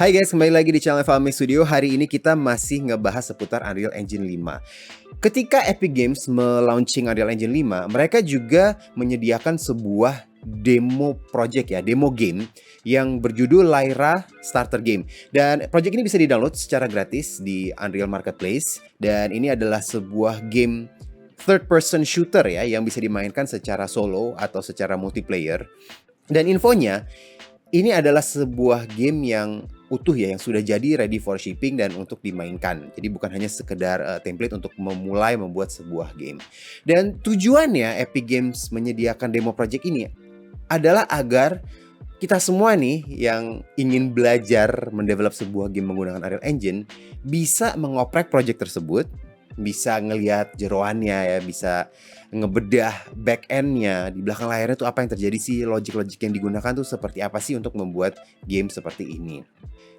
Hai guys, kembali lagi di channel Fahmi Studio. Hari ini kita masih ngebahas seputar Unreal Engine 5. Ketika Epic Games melaunching Unreal Engine 5, mereka juga menyediakan sebuah demo project ya, demo game yang berjudul Lyra Starter Game. Dan project ini bisa di-download secara gratis di Unreal Marketplace. Dan ini adalah sebuah game third person shooter ya, yang bisa dimainkan secara solo atau secara multiplayer. Dan infonya, ini adalah sebuah game yang utuh ya, yang sudah jadi ready for shipping dan untuk dimainkan. Jadi bukan hanya sekedar template untuk memulai membuat sebuah game. Dan tujuannya Epic Games menyediakan demo project ini adalah agar kita semua nih yang ingin belajar mendevelop sebuah game menggunakan Unreal Engine bisa mengoprek project tersebut, bisa ngelihat jeroannya ya, bisa ngebedah back end-nya, di belakang layarnya tuh apa yang terjadi sih, logic-logic yang digunakan tuh seperti apa sih untuk membuat game seperti ini.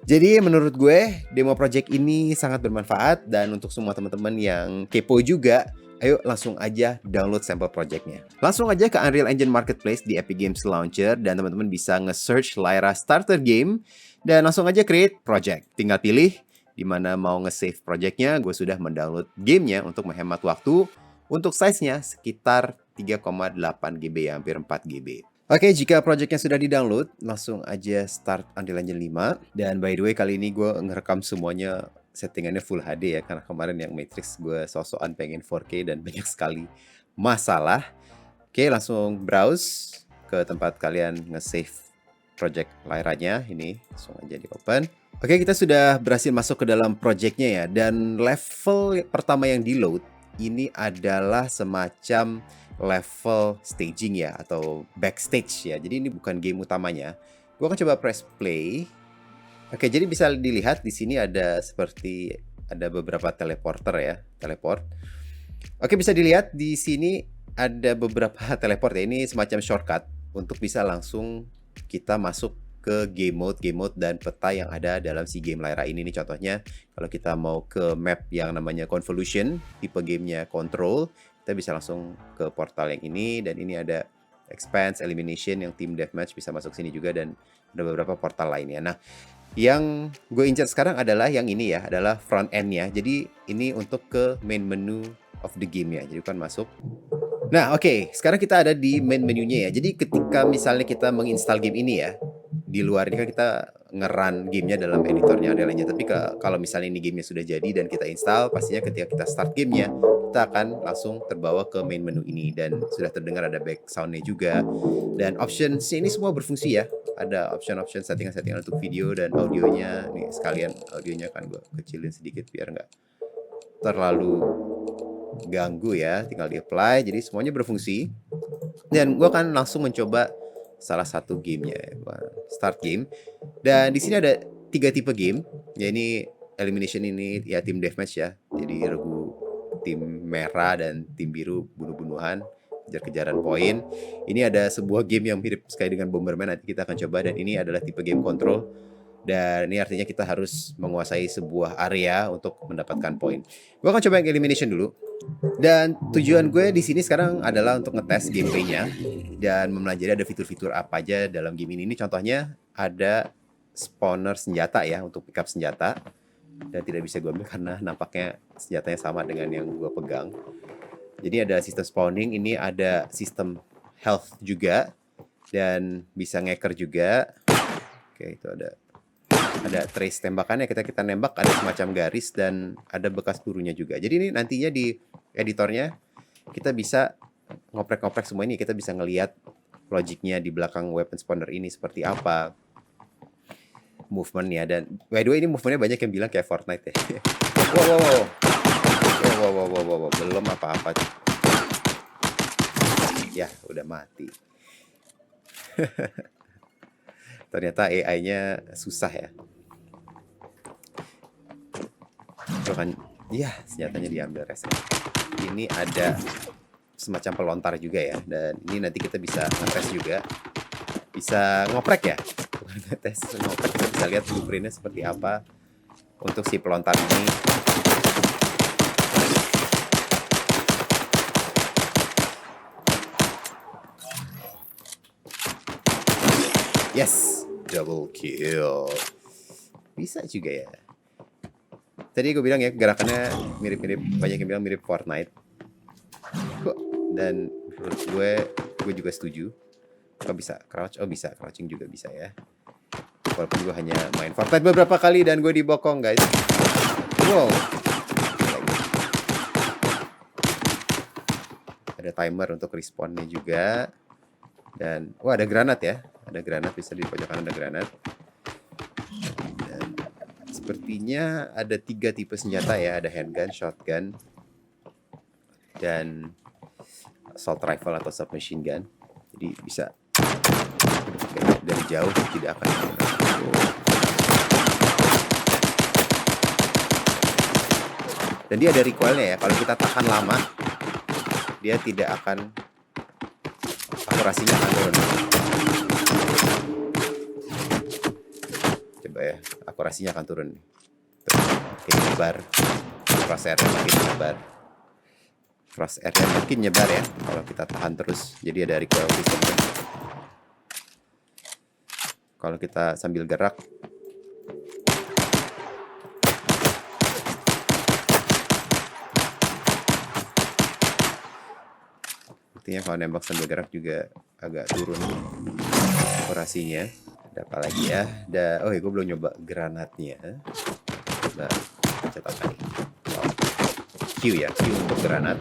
Jadi menurut gue demo project ini sangat bermanfaat, dan untuk semua teman-teman yang kepo juga, ayo langsung aja download sampel projectnya. Langsung aja ke Unreal Engine Marketplace di Epic Games Launcher, dan teman-teman bisa nge-search Lyra Starter Game dan langsung aja create project. Tinggal pilih di mana mau nge-save projectnya. Gue sudah mendownload gamenya untuk menghemat waktu. Untuk size-nya sekitar 3,8 GB ya, hampir 4 GB. Oke, jika projectnya sudah di-download, langsung aja start Unreal Engine 5. Dan by the way, kali ini gue ngerekam semuanya settingannya Full HD ya, karena kemarin yang Matrix gue sok-sokan pengen 4K dan banyak sekali masalah. Oke, langsung browse ke tempat kalian nge-save project Lyra-nya. Ini langsung aja di-open. Oke, kita sudah berhasil masuk ke dalam projectnya ya. Dan level pertama yang di-load ini adalah semacam level staging ya, atau backstage ya. Jadi ini bukan game utamanya. Gue akan coba press play. Oke, jadi bisa dilihat di sini ada seperti ada beberapa teleporter ya, teleport. Oke, bisa dilihat di sini ada beberapa teleport ya. Ini semacam shortcut untuk bisa langsung kita masuk ke game mode dan peta yang ada dalam si game Lyra ini nih. Contohnya kalau kita mau ke map yang namanya Convolution, tipe gamenya Control, kita bisa langsung ke portal yang ini. Dan ini ada Expanse, Elimination yang Team Deathmatch bisa masuk sini juga, dan ada beberapa portal lainnya. Nah, yang gue incar sekarang adalah yang ini ya, adalah front end-nya. Jadi ini untuk ke main menu of the game ya. Jadi kan masuk. Nah, oke, sekarang kita ada di main menunya ya. Jadi ketika misalnya kita menginstal game ini ya, di luar ini kan kita nge-run gamenya dalam editornya Unreal Engine. Tapi kalau misalnya ini gamenya sudah jadi dan kita install, pastinya ketika kita start gamenya, kita akan langsung terbawa ke main menu ini. Dan sudah terdengar ada back sound-nya juga. Dan options ini semua berfungsi ya. Ada option-option settingan-settingan untuk video dan audionya. Nih sekalian audionya kan gue kecilin sedikit biar nggak terlalu ganggu ya. Tinggal di-apply, jadi semuanya berfungsi. Dan gue akan langsung mencoba salah satu gamenya ya, start game. Dan di sini ada 3 tipe game. Ya, ini elimination, ini ya tim deathmatch ya. Jadi regu tim merah dan tim biru bunuh-bunuhan, kejar-kejaran poin. Ini ada sebuah game yang mirip sekali dengan Bomberman, nanti kita akan coba. Dan ini adalah tipe game control. Dan ini artinya kita harus menguasai sebuah area untuk mendapatkan poin. Gue akan coba yang elimination dulu. Dan tujuan gue di sini sekarang adalah untuk ngetes gameplaynya dan mempelajari ada fitur-fitur apa aja dalam game ini. Contohnya ada spawner senjata ya, untuk pick up senjata. Dan tidak bisa gue ambil karena nampaknya senjatanya sama dengan yang gue pegang. Jadi ada sistem spawning, ini ada sistem health juga, dan bisa ngeker juga. Oke, itu ada trace tembakannya, kita nembak ada semacam garis dan ada bekas pelurunya juga. Jadi ini nantinya di editornya kita bisa ngoprek-ngoprek semua ini, kita bisa ngelihat logiknya di belakang weapon spawner ini seperti apa, movementnya. Dan by the way, ini movementnya banyak yang bilang kayak Fortnite ya. Wow, belum apa-apa. Ya, udah mati. Ternyata AI-nya susah ya. Kan, ya senjatanya diambil rest. Ini ada semacam pelontar juga ya. Dan ini nanti kita bisa ngetes juga. Bisa ngoprek ya. Ngetes ngoprek, kita bisa lihat blueprintnya seperti apa untuk si pelontar ini. Yes, double kill. bisa juga ya. Tadi gue bilang ya gerakannya mirip-mirip, banyak yang bilang mirip Fortnite. Dan menurut gue juga setuju. Kok bisa crouch? Oh bisa, crouching juga bisa ya. Walaupun gue hanya main Fortnite beberapa kali dan gue dibokong guys. Wow. Ada timer untuk respawnnya juga. Dan wah ada granat ya. Ada granat, bisa di pojok kanan ada granat. Dan sepertinya ada 3 tipe senjata ya. Ada handgun, shotgun, dan assault rifle atau submachine gun. Jadi bisa dari jauh tidak akan. Dan dia ada recoilnya ya. Kalau kita tahan lama, dia tidak akan, akurasinya akan turun. Coba ya, akurasinya akan turun. Makin nyebar, crosshair-nya makin nyebar. Crosshair-nya makin nyebar ya, kalau kita tahan terus. Jadi ada recoil system. Kalau kita sambil gerak, artinya kalau nembak sambil gerak juga agak turun akurasinya. Ada apa lagi ya? Oh ya, gue belum nyoba granatnya. Nah, catatan nih. Q ya, Q untuk granat.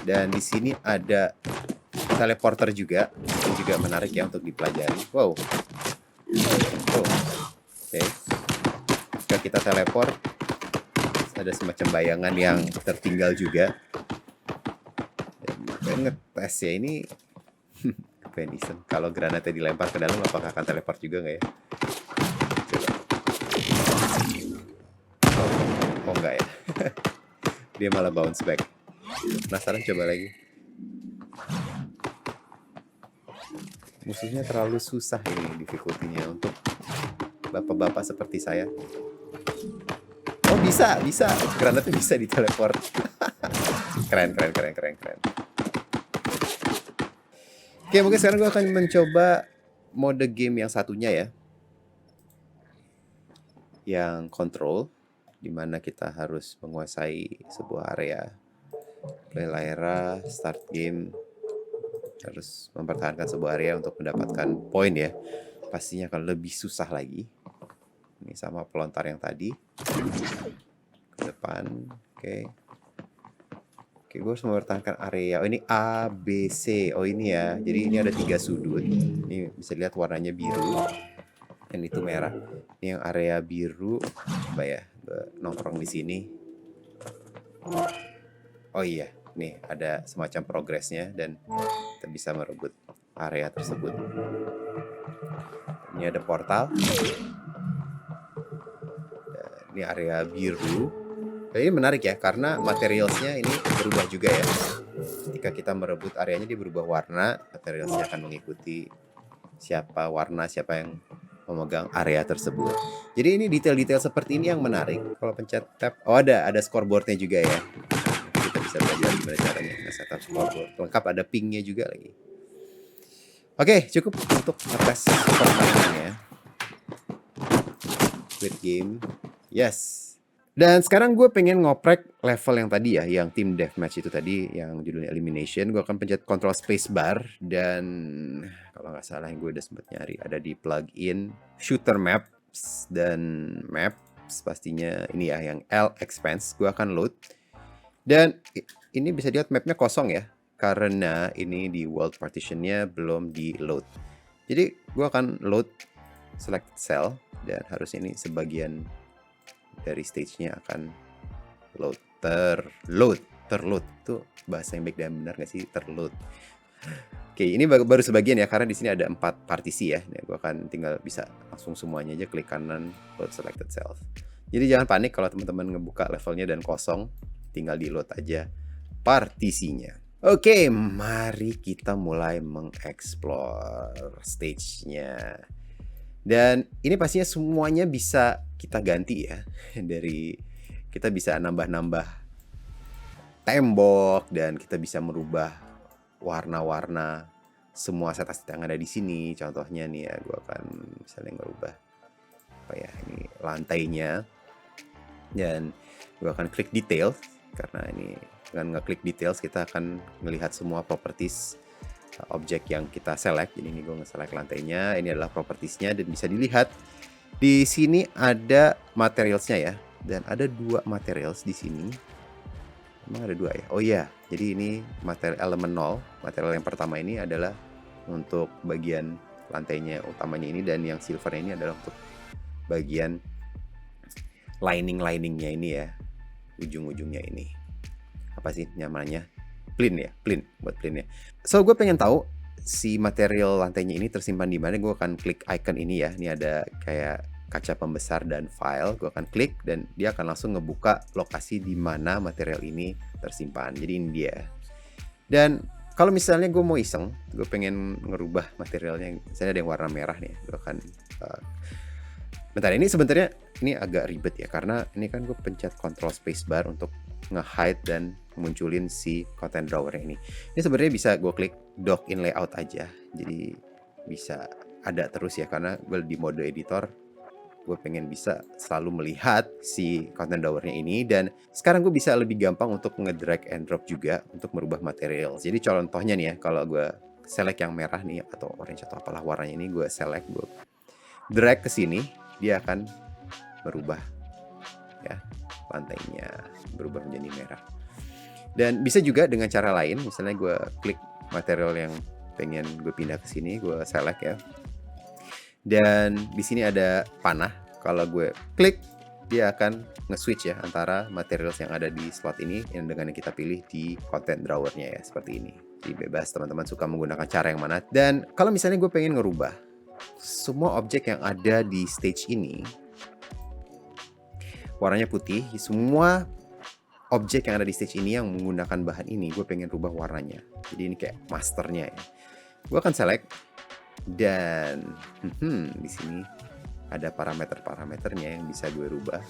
Dan di sini ada teleporter juga, yang juga menarik ya untuk dipelajari. Wow. Oh. Oke. Jika kita teleport, ada semacam bayangan yang tertinggal juga. Dan ngetes ya ini. Venison. Kalau granatnya dilempar ke dalam, apakah akan teleport juga nggak ya? Coba. Oh enggak ya. Dia malah bounce back. Penasaran, coba lagi. Musuhnya terlalu susah ini difficulty-nya untuk bapak-bapak seperti saya. Oh bisa. Granatnya bisa diteleport. Keren. Oke, mungkin sekarang gue akan mencoba mode game yang satunya ya. Yang control, dimana kita harus menguasai sebuah area. Play layar, start game, harus mempertahankan sebuah area untuk mendapatkan poin ya. Pastinya akan lebih susah lagi. Ini sama pelontar yang tadi. Ke depan, oke. Oke, gue harus mempertahankan area. Oh, ini A, B, C. Oh, ini ya. Jadi ini ada 3 sudut. Ini bisa dilihat warnanya biru. Yang itu merah. Ini yang area biru. Coba ya, gue nongkrong di sini. Oh iya, nih ada semacam progresnya dan kita bisa merebut area tersebut. Ini ada portal. Dan ini area biru. Ini menarik ya, karena materialsnya ini berubah juga ya. Ketika kita merebut areanya, dia berubah warna. Materialsnya akan mengikuti siapa yang memegang area tersebut. Jadi ini detail-detail seperti ini yang menarik. Kalau pencet tab, oh ada scoreboardnya juga ya. Kita bisa belajar gimana caranya nge-setup scoreboard. Lengkap ada pingnya juga lagi. Oke, cukup untuk ngetes permainannya. Quit game. Yes. Dan sekarang gue pengen ngoprek level yang tadi ya, yang team deathmatch itu tadi, yang judulnya elimination. Gue akan pencet control space bar, dan kalau nggak salah yang gue udah sempet nyari ada di plugin shooter maps dan maps, pastinya ini ya yang L expanse. Gue akan load, dan ini bisa dilihat mapnya kosong ya, karena ini di world partitionnya belum di load. Jadi gue akan load select cell, dan harus ini sebagian dari stage-nya akan load, terload tuh bahasa yang baik dan benar nggak sih, terload. Oke, ini baru sebagian ya, karena di sini ada 4 partisi ya. Nah, gue akan tinggal bisa langsung semuanya aja klik kanan load selected cells. Jadi jangan panik kalau teman-teman ngebuka levelnya dan kosong, tinggal di load aja partisinya. Oke, mari kita mulai mengeksplor stage-nya. Dan ini pastinya semuanya bisa kita ganti ya. Dari kita bisa nambah-nambah tembok, dan kita bisa merubah warna-warna semua set yang ada di sini. Contohnya nih ya, gue akan misalnya ngerubah lantainya, dan gue akan klik detail. Karena ini dengan ngeklik details kita akan melihat semua properties objek yang kita select. Jadi ini gue nge-select lantainya, ini adalah propertiesnya, dan bisa dilihat di sini ada materialsnya ya, dan ada 2 materials di sini. Emang ada 2 ya? Oh iya, jadi ini material elemen 0. Material yang pertama ini adalah untuk bagian lantainya utamanya ini, dan yang silver ini adalah untuk bagian lining-liningnya ini ya, ujung-ujungnya ini. Apa sih namanya? Plin ya, plin, buat plin ya. So gue pengen tahu si material lantainya ini tersimpan di mana. Gue akan klik icon ini ya. Ini ada kayak kaca pembesar dan file. Gue akan klik dan dia akan langsung ngebuka lokasi di mana material ini tersimpan. Jadi ini dia. Dan kalau misalnya gue mau iseng, gue pengen ngerubah materialnya. Misalnya ada yang warna merah nih, gue akan bentar, ini sebenarnya ini agak ribet ya, karena ini kan gue pencet Ctrl Spacebar untuk nge-hide dan munculin si content drawer ini. Ini sebenarnya bisa gue klik dock in layout aja, jadi bisa ada terus ya, karena gue di mode editor. Gue pengen bisa selalu melihat si content drawernya ini, dan sekarang gue bisa lebih gampang untuk nge-drag and drop juga untuk merubah material. Jadi contohnya nih ya, kalau gue select yang merah nih atau orange atau apalah warnanya ini, gue select, gue drag ke sini, dia akan berubah ya, lantainya berubah menjadi merah. Dan bisa juga dengan cara lain, misalnya gue klik material yang pengen gue pindah ke sini, gue select ya. Dan di sini ada panah. Kalau gue klik, dia akan nge-switch ya antara materials yang ada di slot ini yang dengan yang kita pilih di content drawernya ya, seperti ini. Jadi bebas teman-teman suka menggunakan cara yang mana. Dan kalau misalnya gue pengen ngerubah semua objek yang ada di stage ini warnanya putih, semua objek yang ada di stage ini yang menggunakan bahan ini gue pengen rubah warnanya. Jadi ini kayak masternya ya. Gue akan select, dan di sini ada parameter-parameternya yang bisa gue rubah,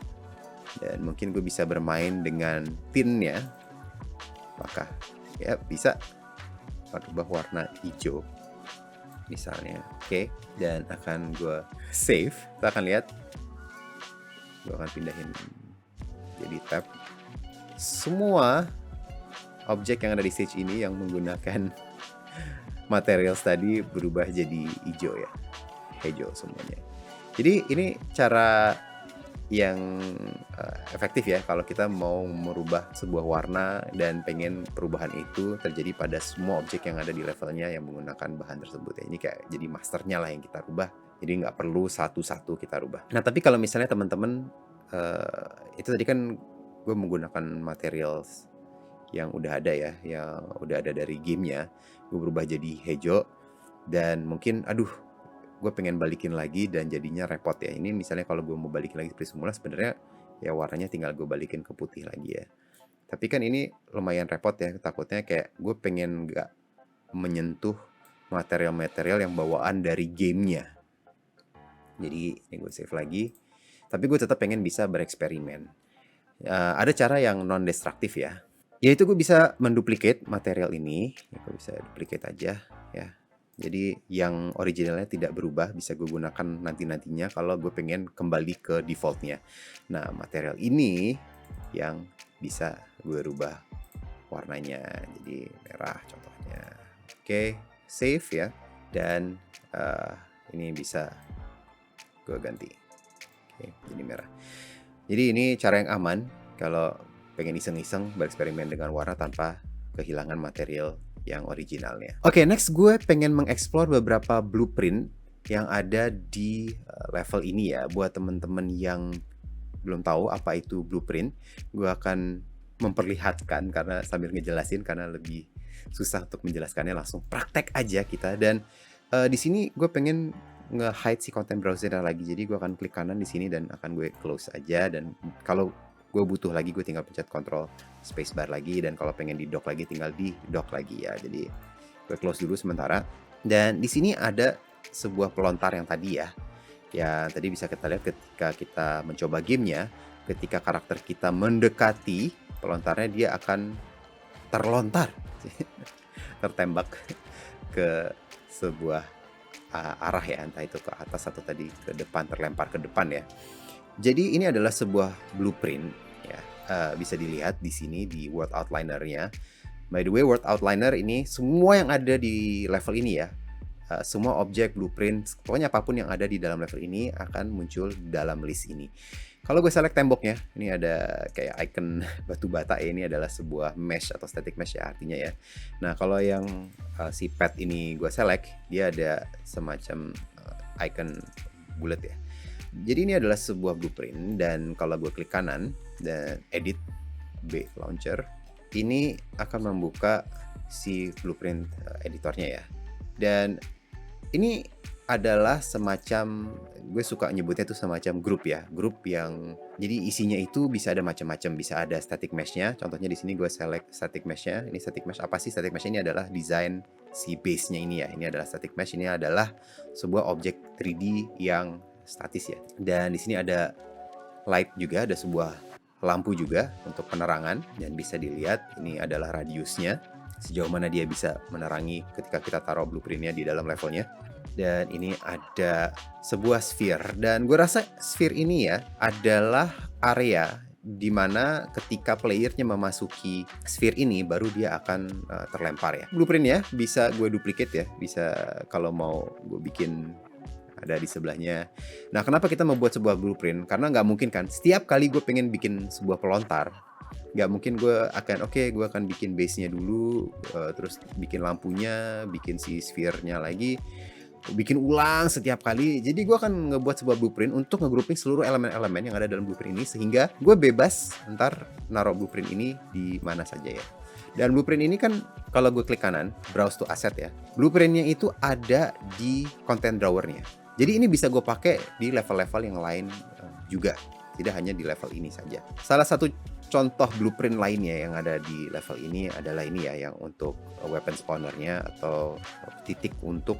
dan mungkin gue bisa bermain dengan tinnya. Maka ya bisa rubah warna hijau misalnya. Oke. Dan akan gue save. Kita akan lihat, gue akan pindahin jadi tab. Semua objek yang ada di stage ini yang menggunakan materials tadi berubah jadi hijau ya, hijau semuanya. Jadi ini cara yang efektif ya kalau kita mau merubah sebuah warna dan pengen perubahan itu terjadi pada semua objek yang ada di levelnya yang menggunakan bahan tersebut ya. Ini kayak jadi masternya lah yang kita rubah, jadi nggak perlu satu-satu kita rubah. Nah tapi kalau misalnya teman-teman itu tadi kan gue menggunakan materials yang udah ada ya, yang udah ada dari gamenya, gue berubah jadi hijau, dan mungkin gue pengen balikin lagi dan jadinya repot ya. Ini misalnya kalau gue mau balikin lagi seperti semula, sebenarnya ya warnanya tinggal gue balikin ke putih lagi ya. Tapi kan ini lumayan repot ya, takutnya kayak gue pengen nggak menyentuh material-material yang bawaan dari gamenya. Jadi ini gue save lagi, tapi gue tetap pengen bisa bereksperimen. Ada cara yang non-destruktif ya, yaitu gue bisa menduplicate material ini. Gue bisa duplicate aja ya. Jadi yang originalnya tidak berubah bisa gue gunakan nanti-nantinya kalau gue pengen kembali ke defaultnya. Nah material ini yang bisa gue rubah warnanya jadi merah contohnya. Oke, save ya. Dan ini bisa gue ganti. Oke, jadi merah. Jadi ini cara yang aman kalau pengen iseng-iseng bereksperimen dengan warna tanpa kehilangan material yang originalnya. Oke, next gue pengen mengeksplor beberapa blueprint yang ada di level ini ya. Buat temen-temen yang belum tahu apa itu blueprint, gue akan memperlihatkan karena sambil ngejelasin, karena lebih susah untuk menjelaskannya, langsung praktek aja kita. Dan di sini gue pengen nge-hide si content browser lagi. Jadi gue akan klik kanan di sini dan akan gue close aja, dan kalau gue butuh lagi gue tinggal pencet Ctrl Spacebar lagi, dan kalau pengen di dock lagi tinggal di dock lagi ya. Jadi gue close dulu sementara. Dan di sini ada sebuah pelontar yang tadi ya. Ya tadi bisa kita lihat ketika kita mencoba gamenya, ketika karakter kita mendekati pelontarnya, dia akan terlontar tertembak ke sebuah arah ya, entah itu ke atas atau tadi ke depan, terlempar ke depan ya. Jadi ini adalah sebuah blueprint ya, bisa dilihat di sini di World Outliner-nya. By the way, World Outliner ini semua yang ada di level ini ya, semua objek, blueprint, pokoknya apapun yang ada di dalam level ini akan muncul dalam list ini. Kalau gue select temboknya, ini ada kayak icon batu bata ya, ini adalah sebuah mesh atau static mesh ya artinya ya. Nah kalau yang si pet ini gue select, dia ada semacam icon bulat ya. Jadi ini adalah sebuah blueprint, dan kalau gue klik kanan dan edit B launcher, ini akan membuka si blueprint editornya ya. Dan ini adalah semacam, gue suka nyebutnya itu semacam grup ya, grup yang jadi isinya itu bisa ada macam-macam, bisa ada static mesh-nya. Contohnya di sini gue select static mesh-nya. Ini static mesh apa sih? Static mesh ini adalah desain si base-nya ini ya. Ini adalah static mesh, ini adalah sebuah objek 3D yang statis ya. Dan di sini ada light juga, ada sebuah lampu juga untuk penerangan, dan bisa dilihat ini adalah radiusnya, sejauh mana dia bisa menerangi ketika kita taruh blueprintnya di dalam levelnya. Dan ini ada sebuah sphere, dan gue rasa sphere ini ya adalah area di mana ketika playernya memasuki sphere ini baru dia akan terlempar ya. Blueprintnya bisa gue duplicate ya, bisa kalau mau gue bikin ada di sebelahnya. Nah, kenapa kita membuat sebuah blueprint? Karena nggak mungkin kan, setiap kali gue pengen bikin sebuah pelontar, nggak mungkin gue akan bikin base-nya dulu, terus bikin lampunya, bikin si sphere-nya lagi, bikin ulang setiap kali. Jadi gue akan ngebuat sebuah blueprint untuk ngegrouping seluruh elemen-elemen yang ada dalam blueprint ini, sehingga gue bebas ntar naruh blueprint ini di mana saja ya. Dan blueprint ini kan kalau gue klik kanan, browse to asset ya, blueprintnya itu ada di content drawer-nya. Jadi ini bisa gue pakai di level-level yang lain juga, tidak hanya di level ini saja. Salah satu contoh blueprint lainnya yang ada di level ini adalah ini ya, yang untuk weapon spawner-nya atau titik untuk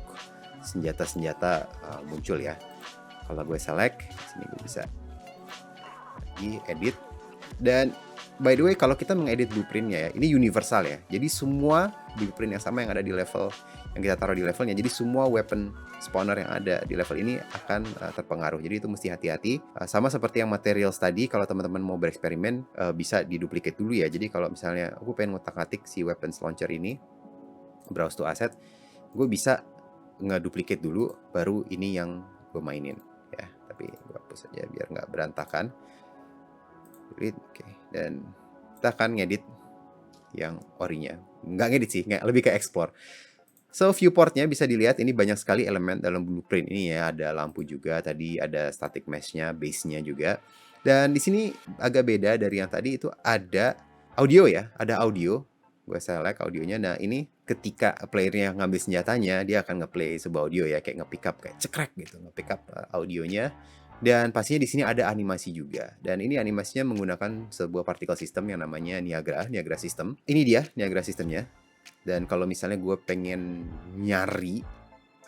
senjata-senjata muncul ya. Kalau gue select, sini gue bisa lagi edit. Dan by the way, kalau kita mengedit blueprintnya ya, ini universal ya. Jadi semua blueprint yang sama yang ada di level yang kita taruh di levelnya, jadi semua weapon spawner yang ada di level ini akan terpengaruh. Jadi itu mesti hati-hati. Sama seperti yang materials tadi, kalau teman-teman mau bereksperimen bisa diduplicate dulu ya. Jadi kalau misalnya aku pengen ngotak-atik si weapons launcher ini, browse to asset, gue bisa ngeduplicate dulu, baru ini yang gue mainin ya. Tapi gue hapus aja biar nggak berantakan. Oke, dan kita akan ngedit yang orinya. Nggak ngedit sih, lebih ke explore. So viewportnya bisa dilihat, ini banyak sekali elemen dalam blueprint ini ya. Ada lampu juga, tadi ada static mesh-nya, base-nya juga. Dan di sini agak beda dari yang tadi, itu ada audio ya, ada audio. Gue select audionya. Nah ini ketika playernya ngambil senjatanya, dia akan ngeplay sebuah audio ya, kayak nge-pick up, kayak cekrek gitu, nge-pick up audionya. Dan pastinya di sini ada animasi juga. Dan ini animasinya menggunakan sebuah particle system yang namanya Niagara System. Ini dia Niagara Systemnya. Dan kalau misalnya gue pengen nyari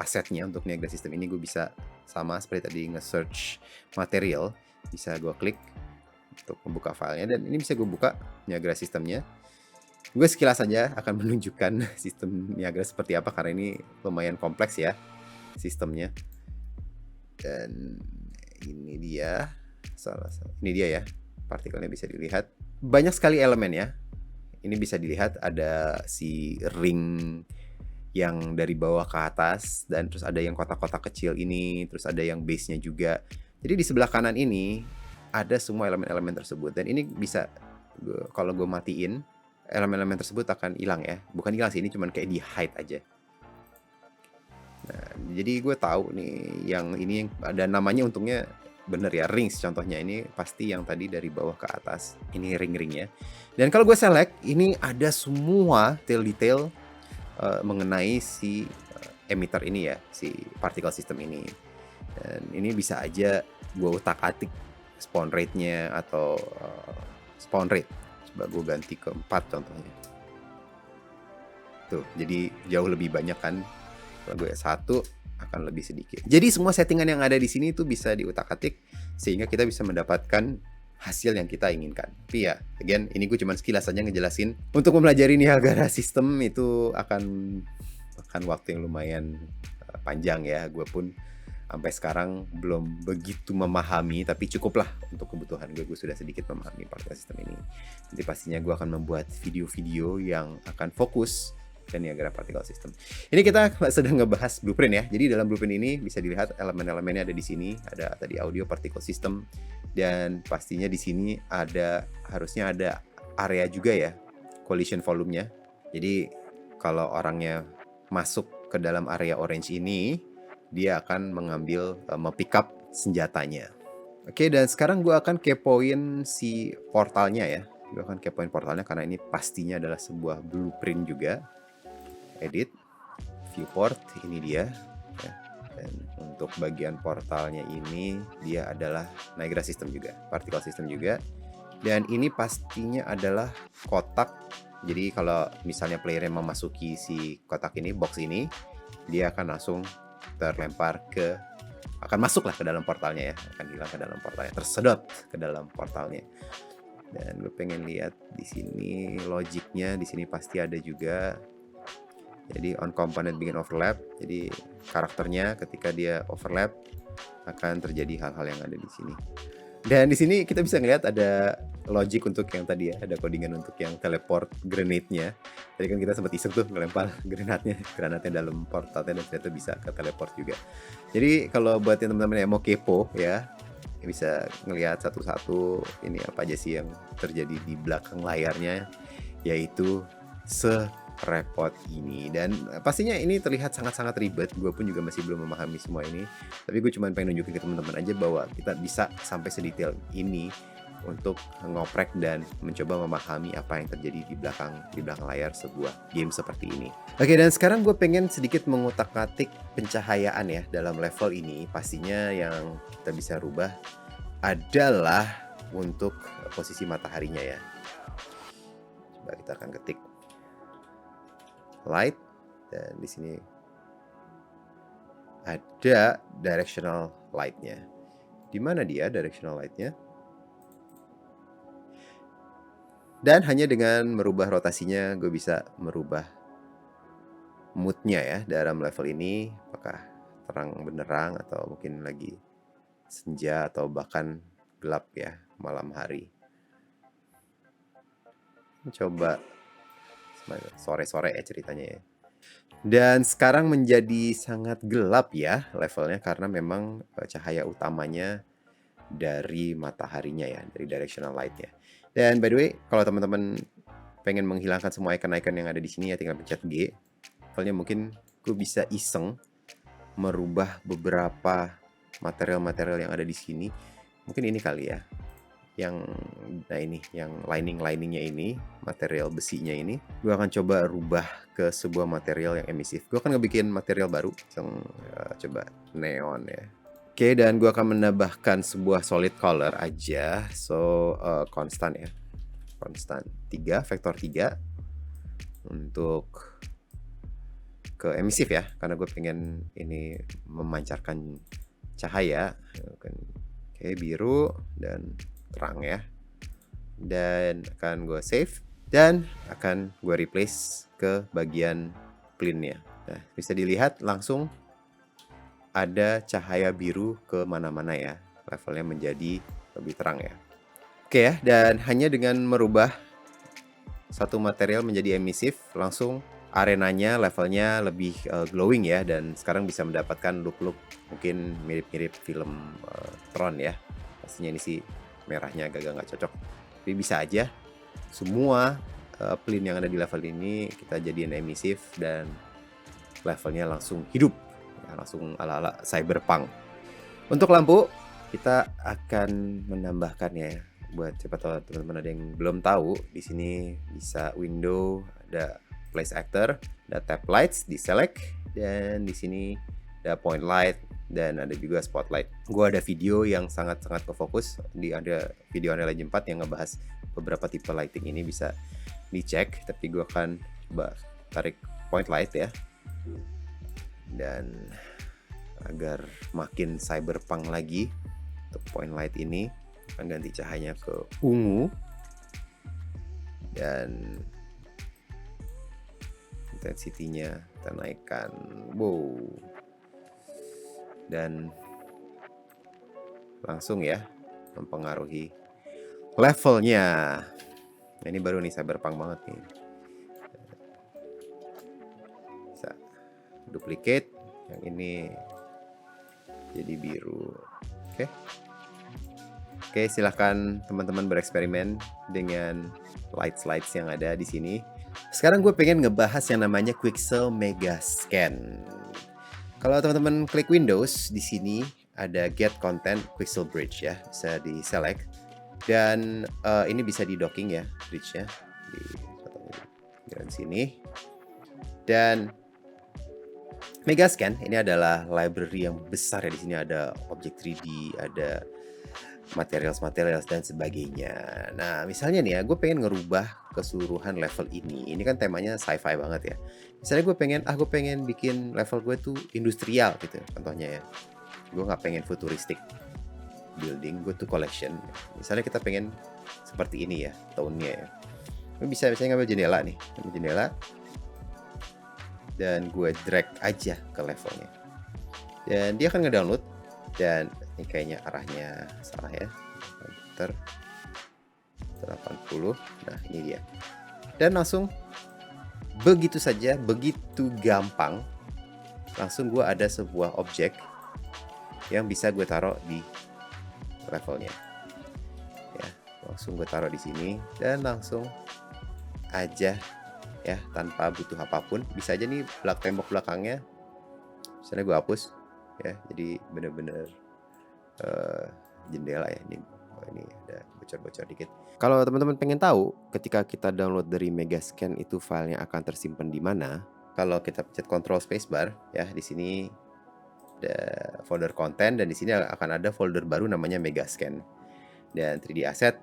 asetnya untuk Niagara System ini, gue bisa sama seperti tadi nge-search material, bisa gue klik untuk membuka filenya, dan ini bisa gue buka Niagara Systemnya. Gue sekilas saja akan menunjukkan sistem Niagara seperti apa, karena ini lumayan kompleks ya sistemnya. Dan ini dia ini dia ya, partikelnya bisa dilihat. Banyak sekali elemen ya. Ini bisa dilihat ada si ring yang dari bawah ke atas, dan terus ada yang kotak-kotak kecil ini, terus ada yang base-nya juga. Jadi di sebelah kanan ini ada semua elemen-elemen tersebut, dan ini bisa kalau gue matiin, elemen-elemen tersebut akan hilang ya. Bukan hilang sih, ini cuma kayak di hide aja. Nah, jadi gue tahu nih yang ini yang ada namanya, untungnya bener ya, rings contohnya. Ini pasti yang tadi dari bawah ke atas, ini ring-ringnya. Dan kalau gue select, ini ada semua detail mengenai si emitter ini ya, si particle system ini. Dan ini bisa aja gue utak-atik spawn rate-nya atau spawn rate. Coba gue ganti ke 4 contohnya. Tuh, jadi jauh lebih banyak kan. Kalau gue 1 akan lebih sedikit. Jadi semua settingan yang ada di sini itu bisa diutak-atik sehingga kita bisa mendapatkan hasil yang kita inginkan. Tapi ya, again, ini gue cuma sekilas saja ngejelasin. Untuk mempelajari Niagara System itu akan waktu yang lumayan panjang ya. Gue pun sampai sekarang belum begitu memahami, tapi cukuplah untuk kebutuhan gue sudah sedikit memahami particle system ini. Nanti pastinya gue akan membuat video-video yang akan fokus ke Niagara Particle System. Ini kita sedang ngebahas blueprint ya. Jadi dalam blueprint ini bisa dilihat elemen-elemennya ada di sini. Ada tadi audio particle system, dan pastinya di sini harusnya ada area juga ya, collision volume-nya. Jadi kalau orangnya masuk ke dalam area orange ini, dia akan mengambil pick up senjatanya. Oke, dan sekarang gue akan kepoin si portalnya ya. Gue akan kepoin portalnya karena ini pastinya adalah sebuah blueprint juga. Edit, viewport, ini dia ya. Dan untuk bagian portalnya ini dia adalah Niagara System juga, particle system juga. Dan ini pastinya adalah kotak. Jadi kalau misalnya playernya memasuki si kotak ini, box ini, dia akan langsung akan masuklah ke dalam portalnya ya, akan hilang ke dalam portalnya, tersedot ke dalam portalnya. Dan gue pengen lihat di sini logiknya, di sini pasti ada juga. Jadi on component begin overlap, jadi karakternya ketika dia overlap akan terjadi hal-hal yang ada di sini. Dan di sini kita bisa ngelihat ada logic untuk yang tadi ya, ada codingan untuk yang teleport grenade-nya. Tadi kan kita sempat iseng tuh ngelempar granatnya dalam portalnya dan ternyata bisa ke teleport juga. Jadi kalau buat yang teman-teman yang mau kepo ya, bisa ngelihat satu-satu ini apa aja sih yang terjadi di belakang layarnya, yaitu repot ini. Dan pastinya ini terlihat sangat-sangat ribet. Gue pun juga masih belum memahami semua ini, tapi gue cuma pengen nunjukin ke teman-teman aja bahwa kita bisa sampai sedetail ini untuk ngoprek dan mencoba memahami apa yang terjadi di belakang layar sebuah game seperti ini. Oke, dan sekarang gue pengen sedikit mengutak-atik pencahayaan ya dalam level ini. Pastinya yang kita bisa rubah adalah untuk posisi mataharinya ya. Coba kita akan ketik light, dan di sini ada directional light-nya. Di mana dia directional light-nya? Dan hanya dengan merubah rotasinya gue bisa merubah mood-nya ya dalam level ini, apakah terang benderang atau mungkin lagi senja atau bahkan gelap ya, malam hari. Coba sore-sore ya ceritanya ya. Dan sekarang menjadi sangat gelap ya levelnya karena memang cahaya utamanya dari mataharinya ya, dari directional light-nya. Dan by the way, kalau teman-teman pengen menghilangkan semua icon-icon yang ada di sini ya, tinggal pencet G. Soalnya mungkin gue bisa iseng merubah beberapa material-material yang ada di sini. Mungkin ini kali ya. Yang lining-liningnya ini, material besinya ini, gue akan coba rubah ke sebuah material yang emisif. Gue akan ngebikin material baru yang coba neon ya. Oke, dan gue akan menambahkan sebuah solid color aja. So konstan ya, konstan 3, vektor 3 untuk ke emisif ya, karena gue pengen ini memancarkan cahaya. Oke, biru dan terang ya. Dan akan gue save dan akan gue replace ke bagian plane-nya. Nah, bisa dilihat langsung ada cahaya biru ke mana-mana ya. Levelnya menjadi lebih terang ya. Oke ya, dan hanya dengan merubah satu material menjadi emisif, langsung arenanya levelnya lebih glowing ya, dan sekarang bisa mendapatkan look-look mungkin mirip-mirip film Tron ya. Pastinya ini sih merahnya agak nggak cocok, tapi bisa aja semua plane yang ada di level ini kita jadiin emisif dan levelnya langsung hidup ya, langsung ala-ala cyberpunk. Untuk lampu kita akan menambahkannya ya. Buat siapa tahu teman-teman ada yang belum tahu, di sini bisa window, ada place actor, ada tap lights di select, dan di sini ada point light dan ada juga spotlight. Gue ada video yang sangat-sangat kefokus, ada video Unreal Engine 4 yang ngebahas beberapa tipe lighting ini, bisa dicek. Tapi gue akan coba tarik point light ya, dan agar makin cyberpunk lagi, untuk point light ini akan ganti cahayanya ke ungu dan intensity-nya kita naikkan, wow, dan langsung ya mempengaruhi levelnya. Nah, ini baru nih cyberpunk banget nih. Bisa duplicate, yang ini jadi biru. Oke, silahkan teman-teman bereksperimen dengan lights yang ada di sini. Sekarang gue pengen ngebahas yang namanya Quixel Mega Scan. Kalau teman-teman klik Windows, di sini ada Get Content Quixel Bridge ya, bisa di select. Dan ini bisa di docking ya, bridge-nya di sini. Dan Megascan ini adalah library yang besar ya. Di sini ada objek 3D, ada materials dan sebagainya. Nah, misalnya nih ya, gue pengen ngerubah keseluruhan level ini. Ini kan temanya sci-fi banget ya. Misalnya gue pengen bikin level gue tuh industrial gitu, contohnya ya. Gue nggak pengen futuristic building, gue tuh collection. Misalnya kita pengen seperti ini ya, tone-nya ya. Gue bisa misalnya ngambil jendela nih, dan gue drag aja ke levelnya. Dan dia akan ngedownload. Dan ini kayaknya arahnya salah ya, komputer 80. Nah, ini dia. Dan langsung begitu saja, begitu gampang, langsung gue ada sebuah objek yang bisa gue taruh di levelnya ya. Langsung gue taruh di sini dan langsung aja ya, tanpa butuh apapun. Bisa aja nih tembok belakangnya misalnya gue hapus ya, jadi bener-bener jendela ya. Ini ada bocor-bocor dikit. Kalau teman-teman pengen tahu ketika kita download dari Megascan itu filenya akan tersimpan di mana, kalau kita pencet Ctrl Spacebar ya, di sini ada folder konten dan di sini akan ada folder baru namanya Megascan dan 3D Asset.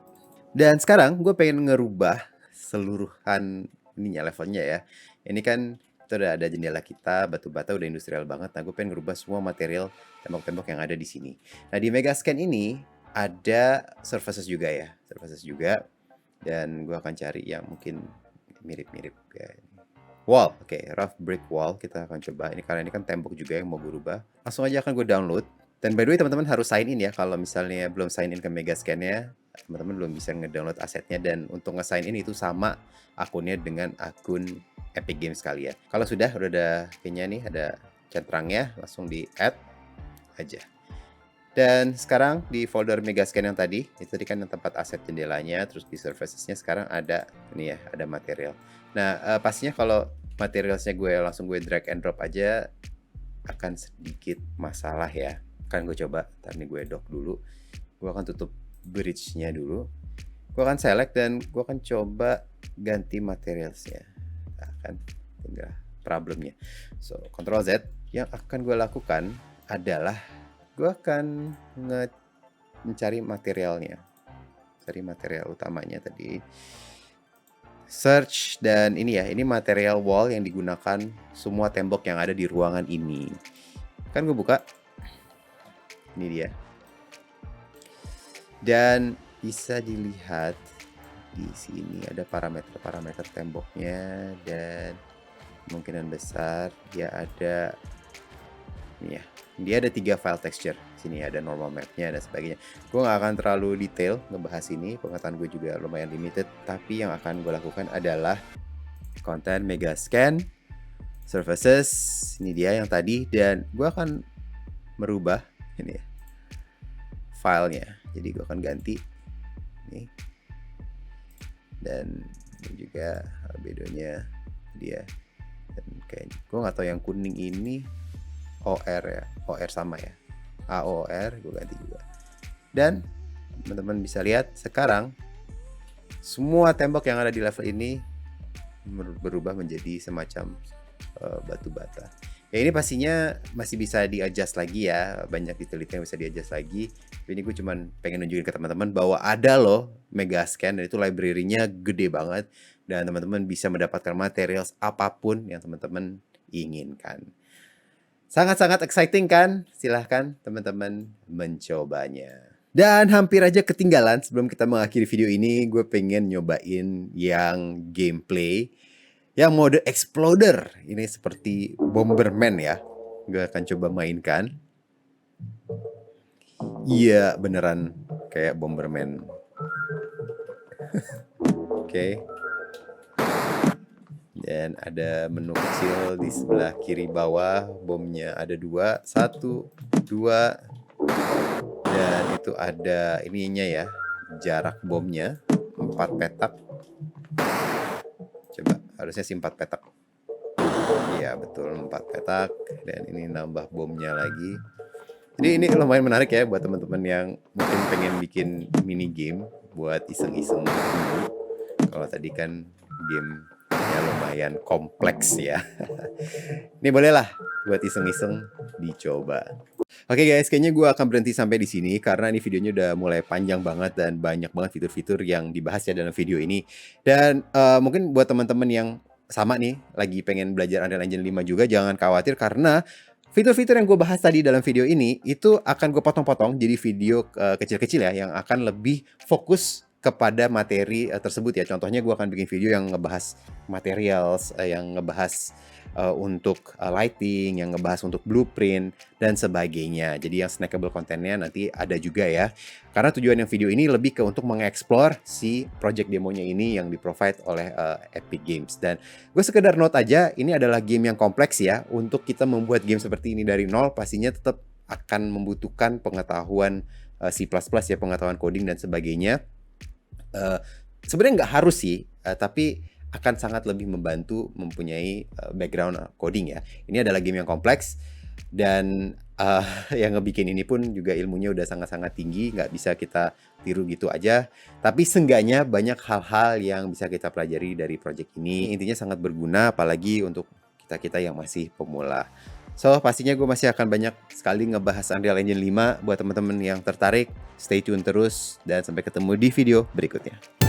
Dan sekarang gue pengen ngerubah seluruhan ininya, levelnya ya. Ini kan itu udah ada jendela kita, batu bata udah industrial banget. Nah, gue pengen ngerubah semua material tembok-tembok yang ada di sini. Nah, di Megascan ini ada surfaces juga ya, dan gue akan cari yang mungkin mirip-mirip kayak wall. Oke, rough brick wall kita akan coba. Ini karena ini kan tembok juga yang mau gue rubah. Langsung aja akan gue download. Dan by the way, teman-teman harus sign in ya. Kalau misalnya belum sign in ke Megascan-nya, teman-teman belum bisa ngedownload asetnya. Dan untuk nge-sign in itu sama akunnya dengan akun Epic Games kali ya. Kalau sudah ada kayaknya nih ada centrangnya, langsung di add aja. Dan sekarang di folder Megascan yang tadi, itu tadi kan yang tempat aset jendelanya, terus di surfacesnya sekarang ada ini ya, ada material. Nah, pastinya kalau materialsnya langsung gue drag and drop aja akan sedikit masalah ya. Kan gue coba, ntar nih gue dock dulu. Gue akan tutup bridge-nya dulu. Gue akan select dan gue akan coba ganti materialsnya. Nah, kan tinggal problemnya. So, Ctrl Z. Yang akan gue lakukan adalah gue akan mencari materialnya. Cari material utamanya tadi. Search, dan ini ya, ini material wall yang digunakan semua tembok yang ada di ruangan ini. Kan gue buka. Ini dia. Dan bisa dilihat di sini ada parameter temboknya, dan kemungkinan besar dia ada ini ya. Dia ada 3 file texture. Sini ada normal mapnya dan sebagainya. Gue gak akan terlalu detail ngebahas ini, pengetahuan gue juga lumayan limited. Tapi yang akan gue lakukan adalah content Megascan, surfaces, ini dia yang tadi, dan gue akan merubah ini ya, filenya. Jadi gue akan ganti ini, dan ini juga albedonya dia. Dan kayak gue nggak tahu yang kuning ini OR ya, OR sama ya, AOR gue ganti juga. Dan teman-teman bisa lihat sekarang semua tembok yang ada di level ini berubah menjadi semacam batu bata. Ya, ini pastinya masih bisa di-adjust lagi ya, banyak detail-detail yang bisa di-adjust lagi. Tapi ini gue cuman pengen nunjukin ke teman-teman bahwa ada loh Megascan, dan itu library-nya gede banget, dan teman-teman bisa mendapatkan materials apapun yang teman-teman inginkan. Sangat-sangat exciting kan? Silahkan teman-teman mencobanya. Dan hampir aja ketinggalan, sebelum kita mengakhiri video ini, gue pengen nyobain yang gameplay yang mode exploder. Ini seperti Bomberman ya. Gue akan coba mainkan. Iya, beneran kayak Bomberman. Oke. Dan ada menu kecil di sebelah kiri bawah. Bomnya ada 2, 1, 2. Dan itu ada ininya ya, jarak bomnya 4 petak. Coba, harusnya sih 4 petak. Iya, betul 4 petak. Dan ini nambah bomnya lagi. Jadi ini lumayan menarik ya buat teman-teman yang mungkin pengen bikin mini game buat iseng-iseng dulu. Kalau tadi kan gamenya lumayan kompleks ya. Ini bolehlah buat iseng-iseng dicoba. Oke guys, kayaknya gue akan berhenti sampai di sini karena ini videonya udah mulai panjang banget dan banyak banget fitur-fitur yang dibahas ya dalam video ini. Dan mungkin buat teman-teman yang sama nih, lagi pengen belajar Unreal Engine 5 juga, jangan khawatir karena fitur-fitur yang gue bahas tadi dalam video ini itu akan gue potong-potong jadi video kecil-kecil ya yang akan lebih fokus kepada materi tersebut ya. Contohnya gue akan bikin video yang ngebahas materials, yang ngebahas untuk lighting, yang ngebahas untuk blueprint dan sebagainya. Jadi yang snackable kontennya nanti ada juga ya. Karena tujuan yang video ini lebih ke untuk mengeksplor si project demonya ini yang di-provide oleh Epic Games. Dan gue sekedar note aja, ini adalah game yang kompleks ya. Untuk kita membuat game seperti ini dari nol, pastinya tetap akan membutuhkan pengetahuan C++ ya, pengetahuan coding dan sebagainya. Sebenarnya nggak harus sih, tapi akan sangat lebih membantu mempunyai background coding ya. Ini adalah game yang kompleks dan yang ngebikin ini pun juga ilmunya udah sangat-sangat tinggi, nggak bisa kita tiru gitu aja. Tapi seenggaknya banyak hal-hal yang bisa kita pelajari dari project ini. Intinya sangat berguna, apalagi untuk kita-kita yang masih pemula. So, pastinya gue masih akan banyak sekali ngebahas Unreal Engine 5 buat teman-teman yang tertarik. Stay tune terus dan sampai ketemu di video berikutnya.